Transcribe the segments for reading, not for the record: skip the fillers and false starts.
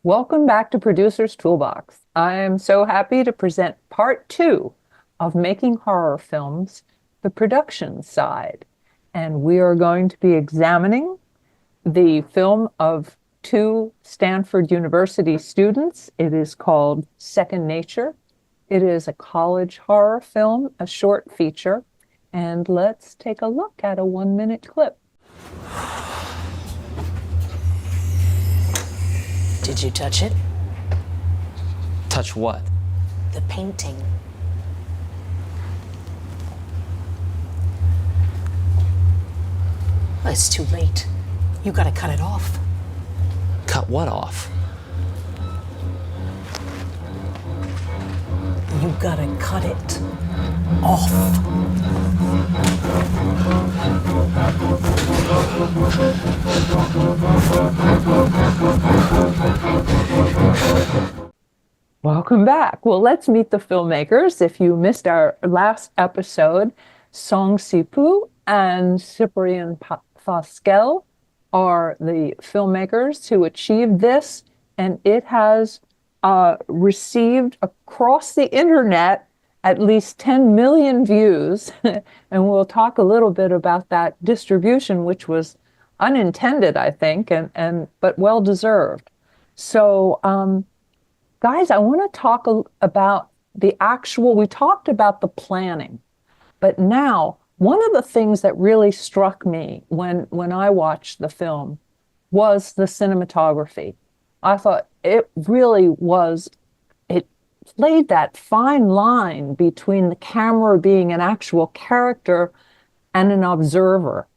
Welcome back to Producer's Toolbox. I am so happy to present part two of making horror films, the production side. And we are going to be examining the film of two Stanford University students. It is called Second Nature. It is a college horror film, a short feature. And let's take a look at a 1-minute clip. Did you touch it? Touch what? The painting. It's too late. You gotta cut it off. Cut what off? You gotta cut it off. Welcome back. Well, let's meet the filmmakers. If you missed our last episode, Song Sipu and Cyprien Fasquelle are the filmmakers who achieved this, and it has received across the internet at least 10 million views. And we'll talk a little bit about that distribution, which was unintended, I think, but well deserved. So, guys, I want to talk about we talked about the planning, but now one of the things that really struck me when I watched the film was the cinematography. I thought it played that fine line between the camera being an actual character and an observer.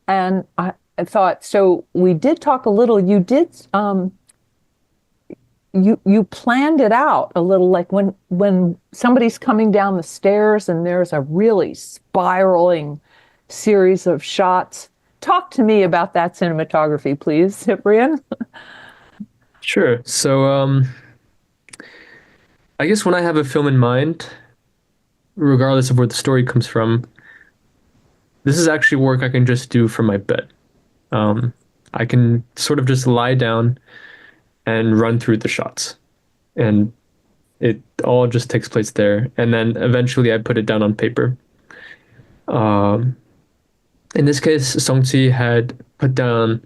And I thought, so we did talk a little, you planned it out a little, like when somebody's coming down the stairs and there's a really spiraling series of shots. Talk to me about that cinematography, please, Cyprien. Sure. So I guess when I have a film in mind, regardless of where the story comes from, this is actually work I can just do from my bed. I can sort of just lie down and run through the shots, and it all just takes place there. And then eventually I put it down on paper. In this case, Songji had put down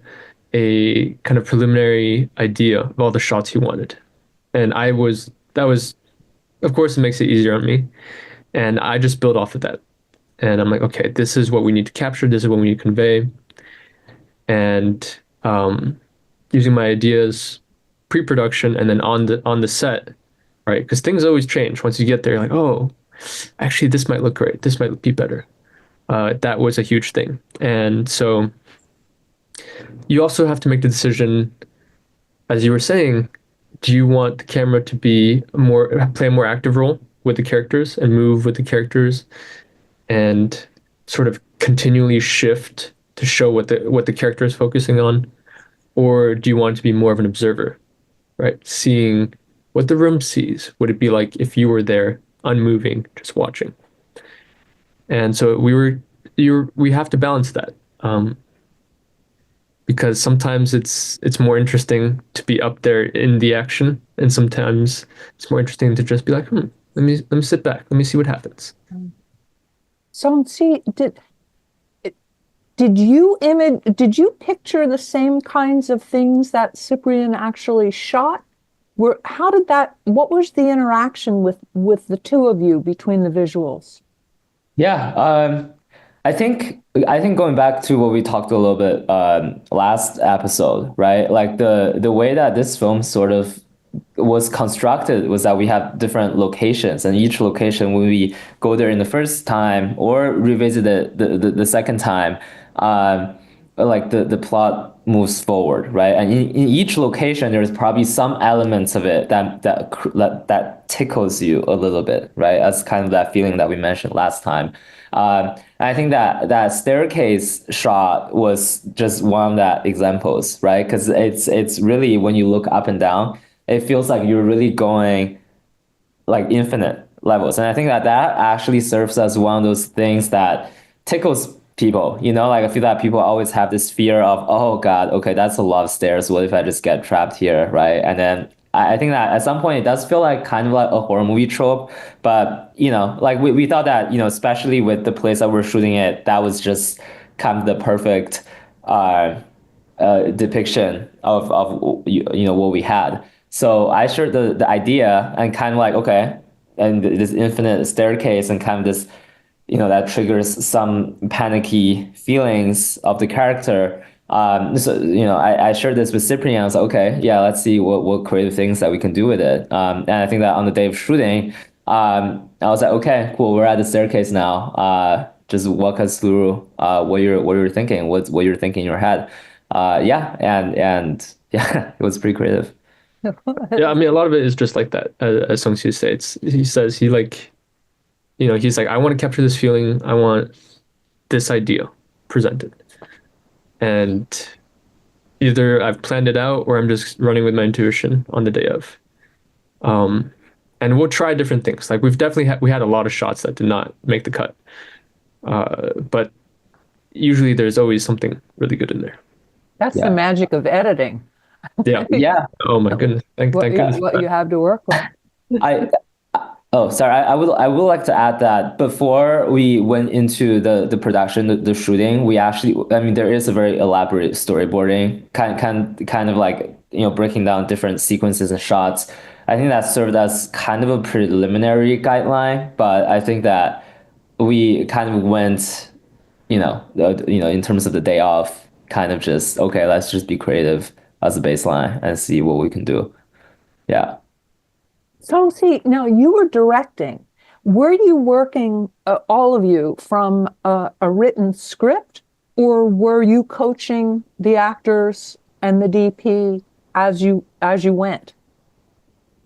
a kind of preliminary idea of all the shots he wanted. And of course, it makes it easier on me. And I just build off of that. And I'm like, okay, this is what we need to capture. This is what we need to convey. And using my ideas pre-production and then on the set, right? Because things always change. Once you get there, you're like, oh, actually, this might look great. This might be better. That was a huge thing. And so you also have to make the decision, as you were saying, do you want the camera to play a more active role with the characters and move with the characters and sort of continually shift to show what the character is focusing on? Or do you want it to be more of an observer, right? Seeing what the room sees. Would it be like if you were there, unmoving, just watching? And so we have to balance that. Because sometimes it's more interesting to be up there in the action, and sometimes it's more interesting to just be like, let me sit back, let me see what happens. So, see, did you picture the same kinds of things that Cyprien actually shot? What was the interaction with the two of you between the visuals? Yeah, I think going back to what we talked a little bit last episode, right? Like the way that this film sort of was constructed was that we have different locations, and each location, when we go there in the first time or revisit it the second time, like the plot moves forward, right? And in each location, there's probably some elements of it that tickles you a little bit, right? That's kind of that feeling that we mentioned last time. I think that staircase shot was just one of that examples, right? Because it's really, when you look up and down, it feels like you're really going like infinite levels. And I think that actually serves as one of those things that tickles people, like I feel that people always have this fear of, oh God, okay, that's a lot of stairs. What if I just get trapped here, right? And then I think that at some point it does feel like kind of like a horror movie trope, but like we thought that, especially with the place that we're shooting it, that was just kind of the perfect uh, depiction of what we had. So I shared the idea and kind of like, okay, and this infinite staircase and kind of this, that triggers some panicky feelings of the character. So I shared this with Cyprian. I was like, okay, yeah, let's see what creative things that we can do with it. And I think that on the day of shooting, I was like, okay, cool, we're at the staircase now. Just walk us through what you're thinking, what you're thinking in your head. Yeah, and yeah, it was pretty creative. Yeah, I mean, a lot of it is just like that, as Sung Soo states. He says he like, he's like, I want to capture this feeling. I want this idea presented. And either I've planned it out or I'm just running with my intuition on the day of. Um, and we'll try different things. Like we've definitely we had a lot of shots that did not make the cut. But usually there's always something really good in there. That's the Yeah. magic of editing. Yeah. Yeah. Oh my goodness. Thank goodness for What that. you have to work with. I Oh, sorry. I would like to add that before we went into the production, the shooting, we actually, I mean, there is a very elaborate storyboarding, kind of like, breaking down different sequences and shots. I think that served as kind of a preliminary guideline, but I think that we kind of went, in terms of the day off, kind of just, okay, let's just be creative as a baseline and see what we can do. Yeah. So, see, now you were directing. Were you working, all of you, from a written script, or were you coaching the actors and the DP as you went?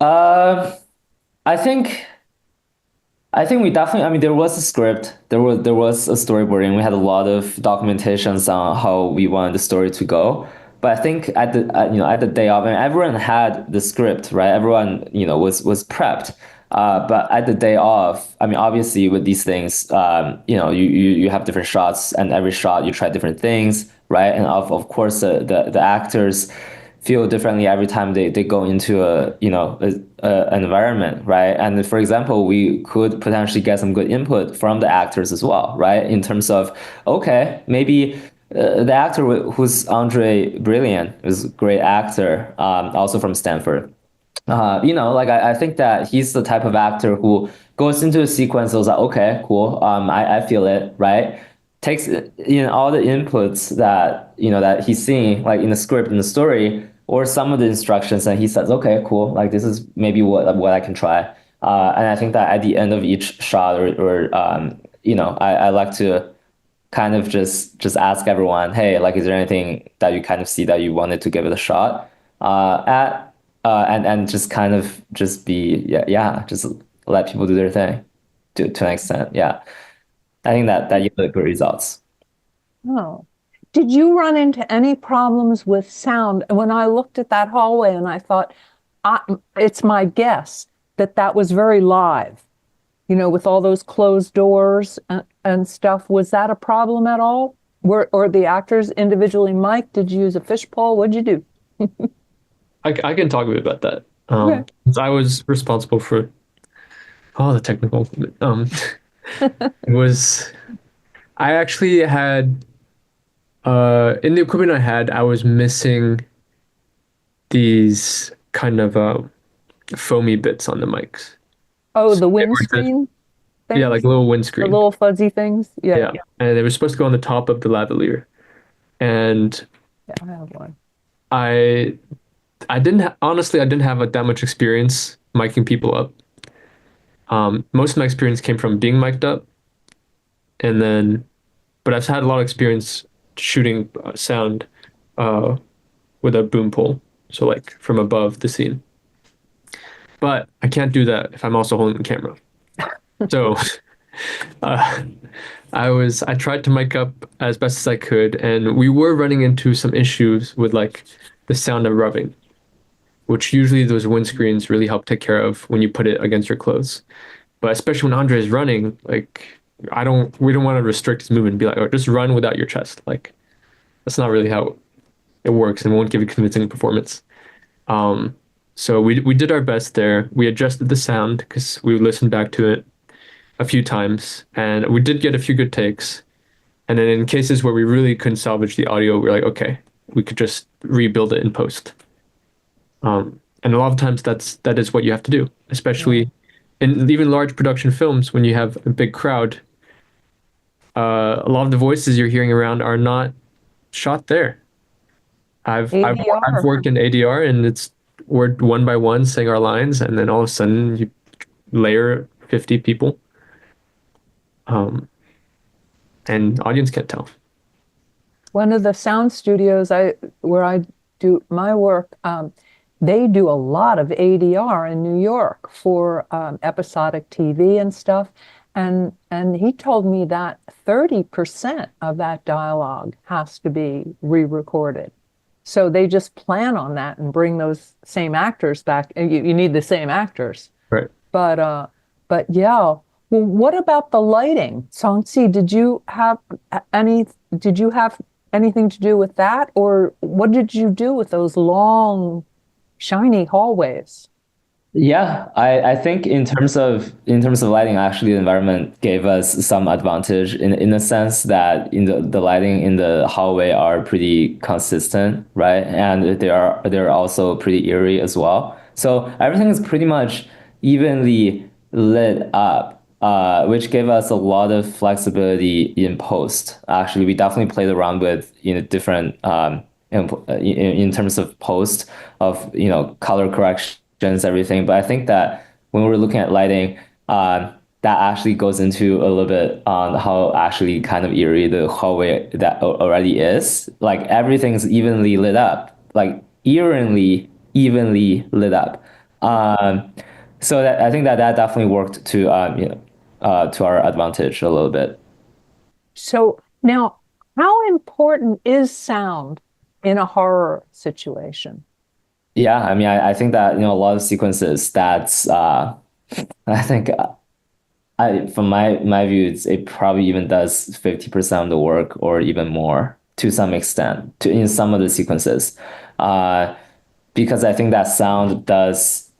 Uh, I think we definitely. I mean, there was a script. There was a storyboarding. We had a lot of documentations on how we wanted the story to go. But I think at the day of, and everyone had the script, right? Everyone was prepped. But at the day of, I mean, obviously with these things, you have different shots, and every shot you try different things, right? And of course the actors feel differently every time they go into an environment, right? And for example, we could potentially get some good input from the actors as well, right? In terms of, okay, maybe the actor who's Andre Brilliant is a great actor, also from Stanford. Like I think that he's the type of actor who goes into a sequence and is like, okay, cool, I feel it, right? Takes all the inputs that that he's seeing, like in the script, in the story, or some of the instructions, and he says, okay, cool, like this is maybe what I can try. And I think that at the end of each shot, I like to kind of just ask everyone, hey, like, is there anything that you kind of see that you wanted to give it a shot at, and just kind of just be, yeah, just let people do their thing to an extent. Yeah, I think that yielded good results. Oh. Did you run into any problems with sound? When I looked at that hallway and I thought, it's my guess that that was very live, with all those closed doors and stuff. Was that a problem at all? Or the actors individually mic'd? Did you use a fishbowl? What'd you do? I can talk a bit about that. Okay. Since I was responsible for all the technical. It was I actually had in the equipment I had, I was missing these kind of foamy bits on the mics. Oh, So the they were just, windscreen yeah, things? like little The windscreen. little fuzzy things? Yeah, Yeah. And they were supposed to go on the top of the lavalier. And yeah, I have one. I I didn't honestly I didn't have that much experience miking people up. Most of my experience came from being mic'd up, and then but I've had a lot of experience shooting sound uh, with a boom pole, so like from above the scene. But I can't do that if I'm also holding the camera. So uh, I tried to mic up as best as I could, and we were running into some issues with like the sound of rubbing, which usually those windscreens really help take care of when you put it against your clothes. But especially when Andre is running, like we don't want to restrict his movement and be like, oh, just run without your chest. Like that's not really how it works and won't give a convincing performance. So we did our best there. We adjusted the sound because we listened back to it a few times, and we did get a few good takes. And then in cases where we really couldn't salvage the audio, we are like, okay, we could just rebuild it in post. And a lot of times that is what you have to do, Yeah. especially in even large production films when you have a big crowd. A lot of the voices you're hearing around are not shot there. I've ADR. worked in ADR, and we're one by one saying our lines, and then all of a sudden you layer 50 people, um, and audience can't tell. One of the sound studios where I do my work, they do a lot of ADR in New York for episodic TV and stuff. And he told me that 30% of that dialogue has to be re-recorded. So they just plan on that and bring those same actors back. And you need the same actors. Right. But but yeah. Well, what about the lighting? Songzi, any did you have anything to do with that? Or what did you do with those long, shiny hallways? Yeah, I think in terms of lighting, actually the environment gave us some advantage in the sense that in the lighting in the hallway are pretty consistent, right? And they're also pretty eerie as well. So everything is pretty much evenly lit up, which gave us a lot of flexibility in post. Actually, we definitely played around with different in terms of post of color correction everything. But I think that when we're looking at lighting, that actually goes into a little bit on how actually kind of eerie the hallway that already is. Like everything's evenly lit up, like eerily evenly lit up. So that I think that definitely worked to our advantage a little bit. So now, how important is sound in a horror situation? Yeah, I mean, I think that a lot of sequences that's I think from my view, it probably even does 50% of the work or even more to some extent in some of the sequences, uh, because I think that sound does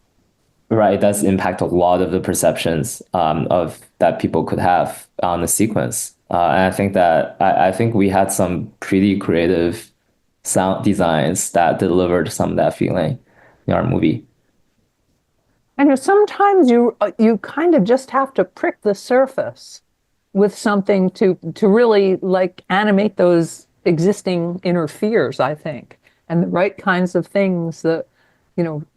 right, it does impact a lot of the perceptions of that people could have on the sequence. And I think that I think we had some pretty creative sound designs that delivered some of that feeling in our movie. I know sometimes you kind of just have to prick the surface with something to really like animate those existing inner fears, I think. And the right kinds of things that,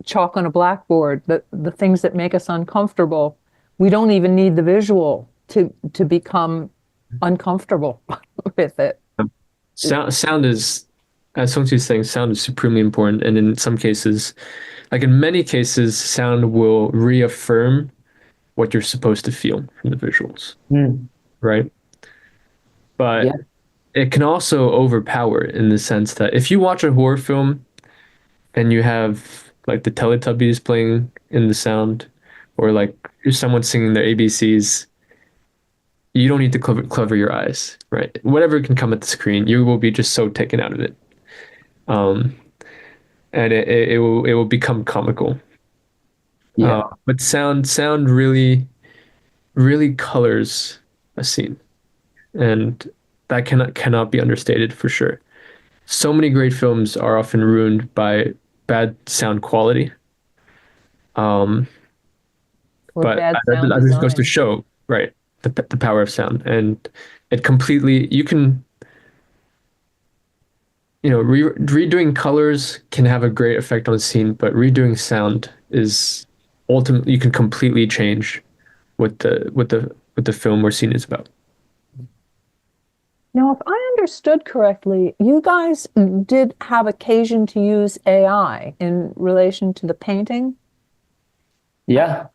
chalk on a blackboard, the things that make us uncomfortable. We don't even need the visual to become uncomfortable with it. Sound is, as Song Chi's saying, sound is supremely important, and in some cases, like in many cases, sound will reaffirm what you're supposed to feel from the visuals, Mm. right? Yeah. But it can also overpower in the sense that if you watch a horror film and you have like the Teletubbies playing in the sound, or like someone singing their ABCs, you don't need to cover your eyes, right? Whatever can come at the screen, you will be just so taken out of it. Um, and it will become comical. Yeah. But sound really colors a scene, and that cannot be understated for sure. So many great films are often ruined by bad sound quality. Um, Or but bad sound that just goes to design. show, right, the power of sound, and it completely you can redoing colors can have a great effect on the scene, but redoing sound is ultimately you can completely change what the film or scene is about. Now, if I understood correctly, you guys did have occasion to use AI in relation to the painting. Yeah.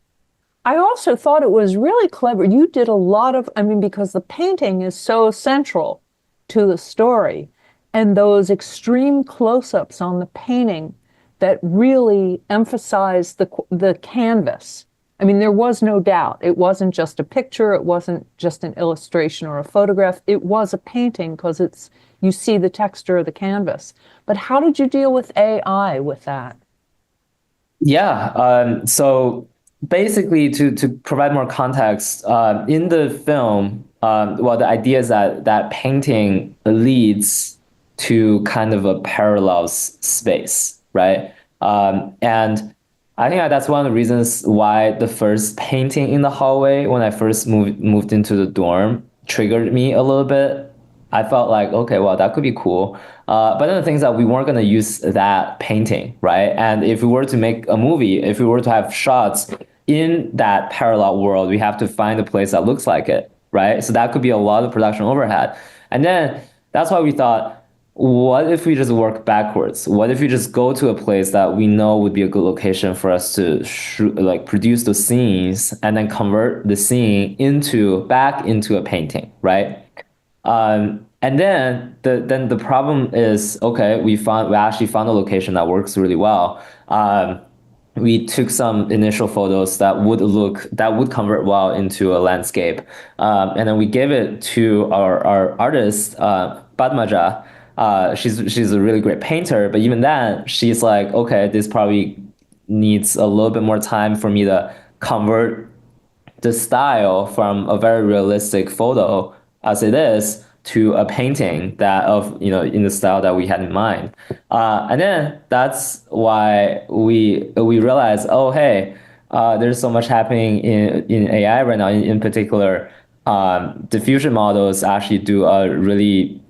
I also thought it was really clever. You did a lot of, I mean, because the painting is so central to the story, and those extreme close-ups on the painting that really emphasize the canvas. I mean, there was no doubt. It wasn't just a picture, it wasn't just an illustration or a photograph. It was a painting because it's you see the texture of the canvas. But how did you deal with AI with that? Yeah. So basically, to provide more context, in the film, well, the idea is that that painting leads to kind of a parallel space, right? And I think that's one of the reasons why the first painting in the hallway, when I first moved into the dorm, triggered me a little bit. I felt like, okay, well, that could be cool. But then the thing is that we weren't going to use that painting, right? And if we were to make a movie, if we were to have shots in that parallel world, we have to find a place that looks like it, right? So that could be a lot of production overhead. And then that's why we thought, what if we just work backwards? What if we just go to a place that we know would be a good location for us to shoot, like produce those scenes, and then convert the scene into back into a painting, right? And then the problem is, okay, we actually found a location that works really well. We took some initial photos that would convert well into a landscape, and then we gave it to our artist, Padmaja. She's a really great painter, but even then, she's like, okay, this probably needs a little bit more time for me to convert the style from a very realistic photo as it is to a painting that of in the style that we had in mind. And then that's why we realized, oh hey, there's so much happening in AI right now. In particular, diffusion models actually do a really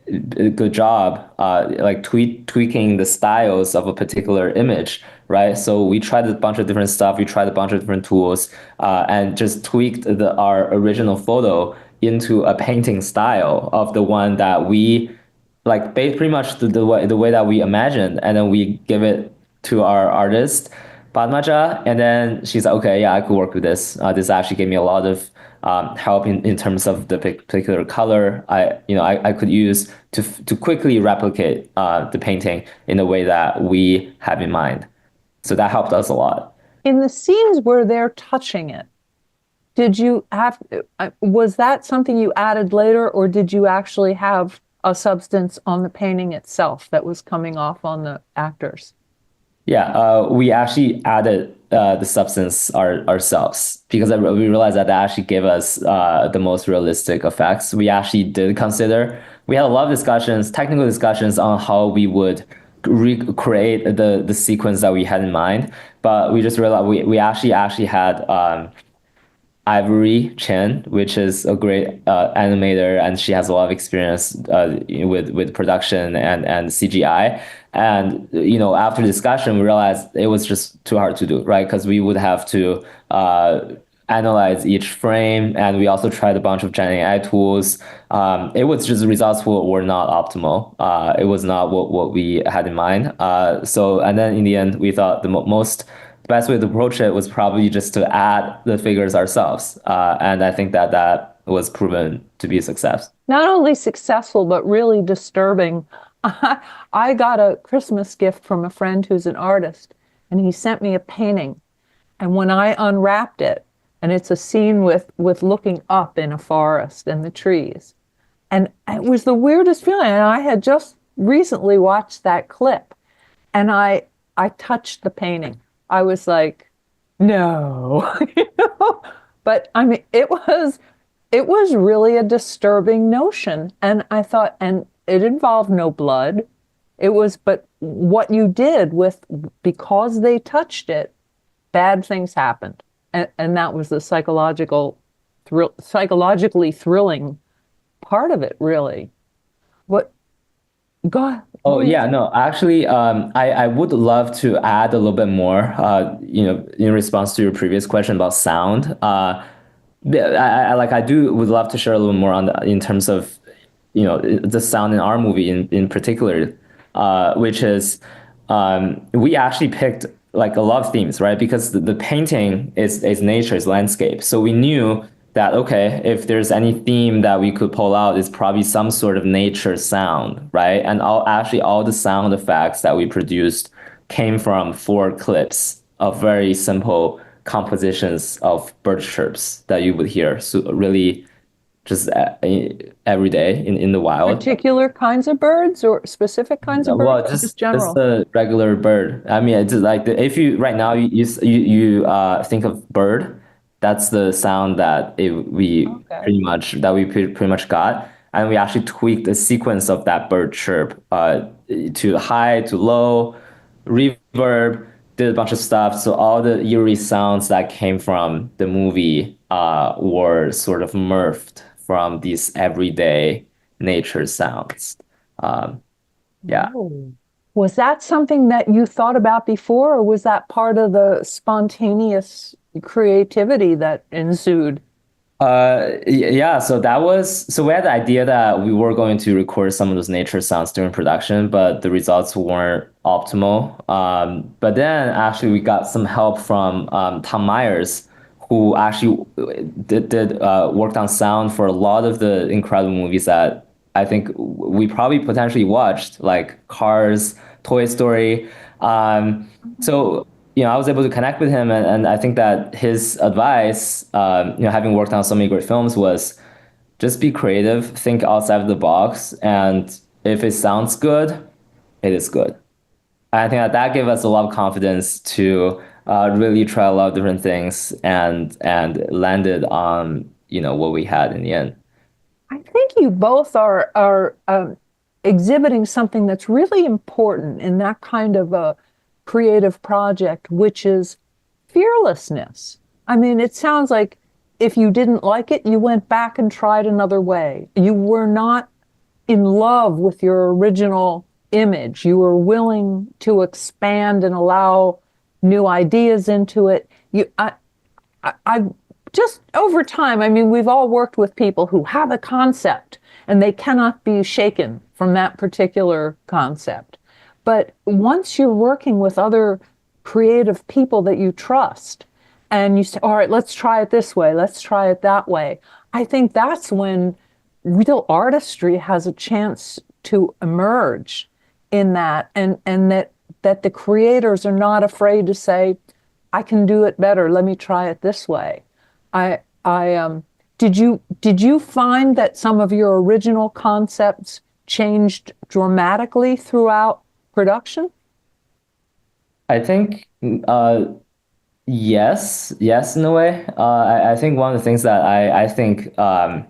good job, like tweaking the styles of a particular image, right? So we tried a bunch of different stuff. We tried a bunch of different tools, and just tweaked our original photo into a painting style of the one that we like, pretty much the way that we imagined, and then we give it to our artist Padmaja, and then she's like, okay, yeah, I could work with this. This actually gave me a lot of help in terms of the particular color I could use to quickly replicate the painting in the way that we have in mind. So that helped us a lot. In the scenes where they're touching it, did you have, was that something you added later, or did you actually have a substance on the painting itself that was coming off on the actors? Yeah, we actually added the substance ourselves because we realized that that actually gave us the most realistic effects. We actually did consider, we had a lot of discussions, technical discussions on how we would recreate the sequence that we had in mind, but we just realized we actually had Ivory Chen, which is a great animator, and she has a lot of experience with production and CGI. And after discussion, we realized it was just too hard to do, right? Because we would have to analyze each frame, and we also tried a bunch of Gen AI tools. It was just the results were not optimal. It was not what we had in mind. And then in the end, we thought the best way to approach it was probably just to add the figures ourselves. And I think that was proven to be a success. Not only successful, but really disturbing. I got a Christmas gift from a friend who's an artist, and he sent me a painting. And when I unwrapped it, and it's a scene with looking up in a forest and the trees, and it was the weirdest feeling. And I had just recently watched that clip, and I touched the painting. I was like, no, But I mean, it was really a disturbing notion. And I thought, and it involved no blood. But what you did because they touched it, bad things happened. And that was the psychologically thrilling part of it, really. What, God. Oh yeah, no, actually, I would love to add a little bit more, in response to your previous question about sound. I do would love to share a little more in terms of, the sound in our movie in particular, which is, we actually picked like a lot of themes, right? Because the painting is nature, is landscape. So we knew that, okay, if there's any theme that we could pull out, it's probably some sort of nature sound, right? And all the sound effects that we produced came from 4 clips of very simple compositions of bird chirps that you would hear. So really just every day in the wild. Particular kinds of birds or specific kinds of birds Well, or just just general? a regular bird. I mean, it's like if you right now you think of bird, that's the sound that we Okay. pretty much got, and we actually tweaked the sequence of that bird chirp to high to low, reverb, did a bunch of stuff. So all the eerie sounds that came from the movie were sort of morphed from these everyday nature sounds. Um, yeah. Oh. Was that something that you thought about before, or was that part of the spontaneous creativity that ensued? Yeah, so we had the idea that we were going to record some of those nature sounds during production, but the results weren't optimal. But then actually we got some help from Tom Myers, who actually did worked on sound for a lot of the incredible movies that I think we probably potentially watched, like Cars, Toy Story. So I was able to connect with him, and I think that his advice, having worked on so many great films, was just be creative, think outside of the box, and if it sounds good, it is good. I think that that gave us a lot of confidence to really try a lot of different things and landed on what we had in the end. I think you both are exhibiting something that's really important in that kind of a creative project, which is fearlessness. I mean, it sounds like if you didn't like it, you went back and tried another way. You were not in love with your original image. You were willing to expand and allow new ideas into it. I just over time, I mean, we've all worked with people who have a concept and they cannot be shaken from that particular concept. But once you're working with other creative people that you trust and you say, all right, let's try it this way, let's try it that way, I think that's when real artistry has a chance to emerge in that, and that the creators are not afraid to say, I can do it better. Let me try it this way. I did you find that some of your original concepts changed dramatically throughout production? I think yes, in a way. I think one of the things that I think that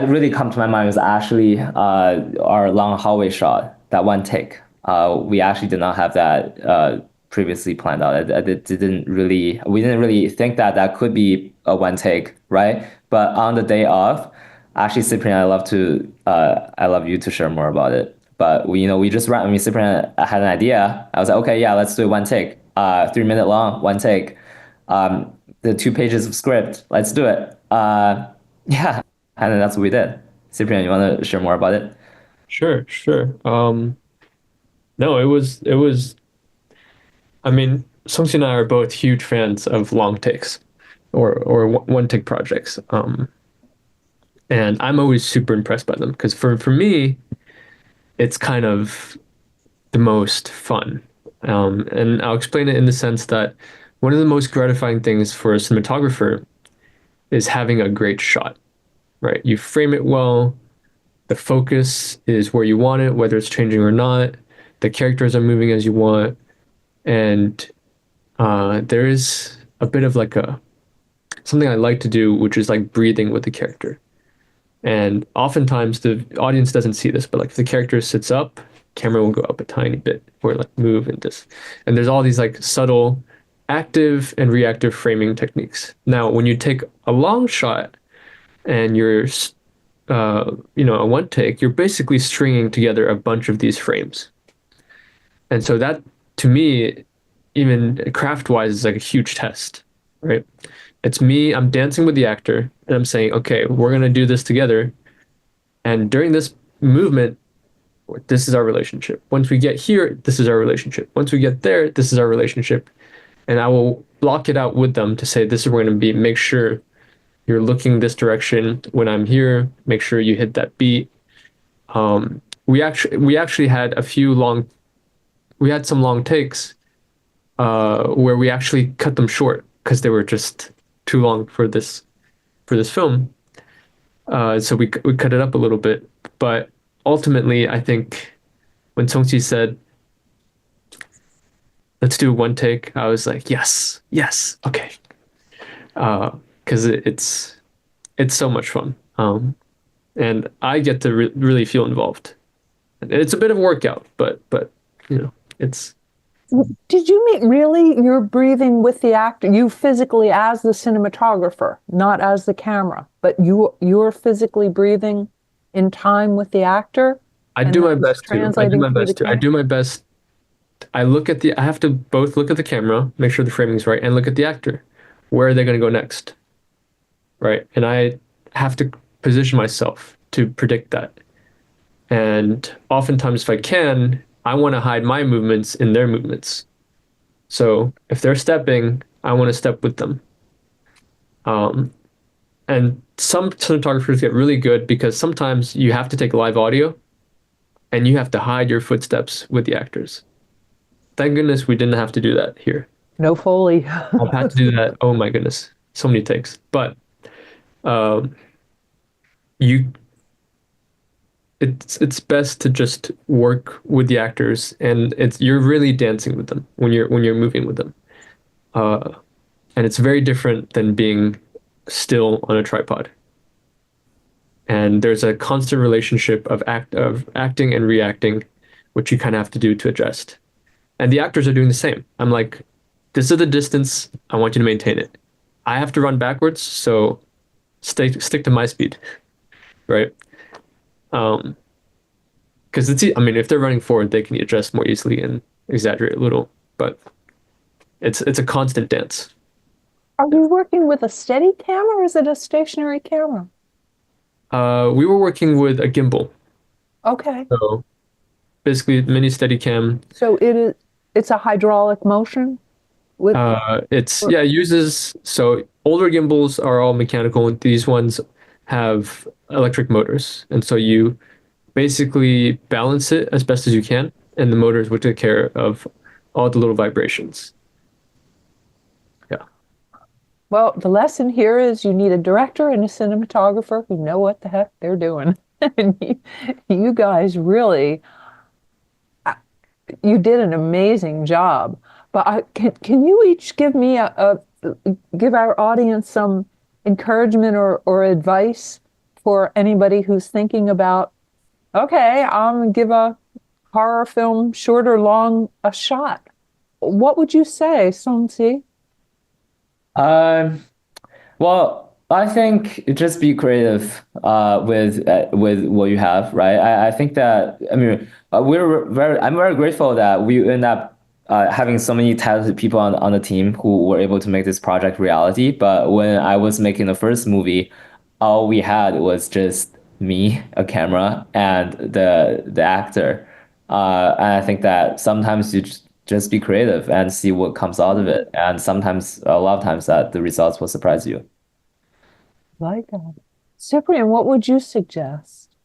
really come to my mind was actually our long hallway shot, that one take. We actually did not have that previously planned out. We didn't really think that that could be a one take, right? But on the day of, actually, Cyprian, I love you to share more about it. But we just ran. I mean, Cyprian had an idea. I was like, okay, yeah, let's do one take. 3 minute long, one take. The 2 pages of script. Let's do it. Yeah, and then that's what we did. Cyprian, you want to share more about it? Sure, sure. No, it was. I mean, Songsi and I are both huge fans of long takes, or one take projects. And I'm always super impressed by them because for me, it's kind of the most fun. And I'll explain it in the sense that one of the most gratifying things for a cinematographer is having a great shot, right? You frame it well, the focus is where you want it, whether it's changing or not, the characters are moving as you want, and there is a bit of like a something I like to do, which is like breathing with the character. And oftentimes the audience doesn't see this, but like if the character sits up, camera will go up a tiny bit or like move and this. And there's all these like subtle active and reactive framing techniques. Now, when you take a long shot and you're a one take, you're basically stringing together a bunch of these frames. And so that to me, even craft wise, is like a huge test, right? It's me, I'm dancing with the actor, and I'm saying, okay, we're gonna do this together. And during this movement, this is our relationship. Once we get here, this is our relationship. Once we get there, this is our relationship. And I will block it out with them to say, this is where we're gonna be. Make sure you're looking this direction when I'm here. Make sure you hit that beat. We actually had some long takes where we actually cut them short because they were just too long for this film. So we cut it up a little bit, but ultimately, I think when Song-Chi said, "Let's do one take," I was like, "Yes, yes, okay," because it's so much fun, and I get to really feel involved. And it's a bit of a workout, but you know, it's Did you mean really you're breathing with the actor, you physically as the cinematographer, not as the camera, but you're physically breathing in time with the actor I and do my that's best to. I do translating my through the best to. I camera? do my best. I have to both look at the camera, make sure the framing is right, and look at the actor. Where are they going to go next? Right? And I have to position myself to predict that. And oftentimes, if I can, I want to hide my movements in their movements. So if they're stepping, I want to step with them. Um, and some cinematographers get really good because sometimes you have to take live audio and you have to hide your footsteps with the actors. Thank goodness we didn't have to do that here. No Foley. I've had to do that. Oh my goodness, so many takes. But um, you, it's best to just work with the actors, and it's you're really dancing with them when you're moving with them. Uh, and it's very different than being still on a tripod. And there's a constant relationship of acting and reacting, which you kind of have to do to adjust. And the actors are doing the same. I'm like, this is the distance. I want you to maintain it. I have to run backwards, so stick to my speed, right? Um, because I mean, if they're running forward, they can adjust more easily and exaggerate a little. But it's a constant dance. Are you working with a steady camera or is it a stationary camera? We were working with a gimbal, Okay. so basically mini Steadicam. So it's a hydraulic motion with It's or- yeah, it uses so older gimbals are all mechanical, and these ones have electric motors, and so you basically balance it as best as you can, and the motors will take care of all the little vibrations. Yeah. well, the lesson here is you need a director and a cinematographer who know what the heck they're doing. And you guys really you did an amazing job. But can you each give me give our audience some encouragement or advice for anybody who's thinking about, okay, I'm gonna give a horror film, short or long, a shot. What would you say, Song Si? Um, Well, I think just be creative with what you have, right? I think that I mean I'm very grateful that we end up having so many talented people on the team who were able to make this project reality. But when I was making the first movie, all we had was just me, a camera, and the actor. And I think that sometimes you just be creative and see what comes out of it. And sometimes, a lot of times, that the results will surprise you. Like that. Cyprian, what would you suggest?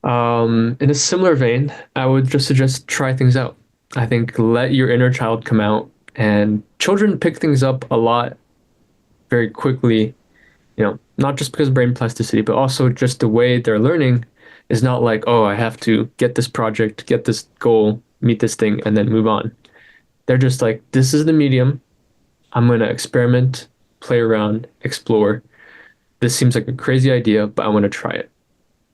In a similar vein, I would just suggest try things out. I think let your inner child come out, and children pick things up a lot very quickly, not just because of brain plasticity, but also just the way they're learning is not like, oh, I have to get this project, get this goal, meet this thing, and then move on. They're just like, this is the medium. I'm going to experiment, play around, explore. This seems like a crazy idea, but I want to try it.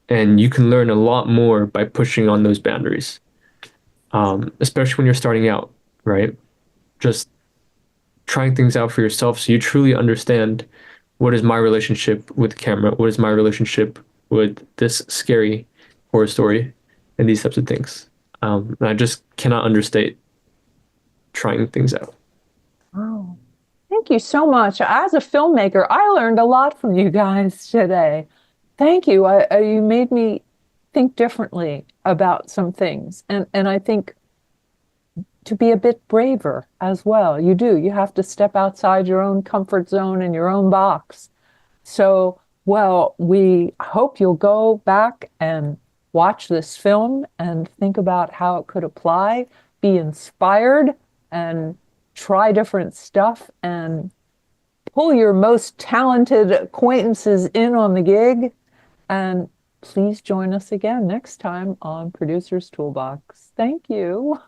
And you can learn a lot more by pushing on those boundaries, especially when you're starting out, right? Just trying things out for yourself so you truly understand what is my relationship with camera, what is my relationship with this scary horror story, and these types of things. And I just cannot understate trying things out. Oh, thank you so much. As a filmmaker, I learned a lot from you guys today. Thank you. You made me think differently about some things. And I think to be a bit braver as well. You do. You have to step outside your own comfort zone and your own box. So, well, we hope you'll go back and watch this film and think about how it could apply, be inspired, and try different stuff and pull your most talented acquaintances in on the gig. And please join us again next time on Producer's Toolbox. Thank you.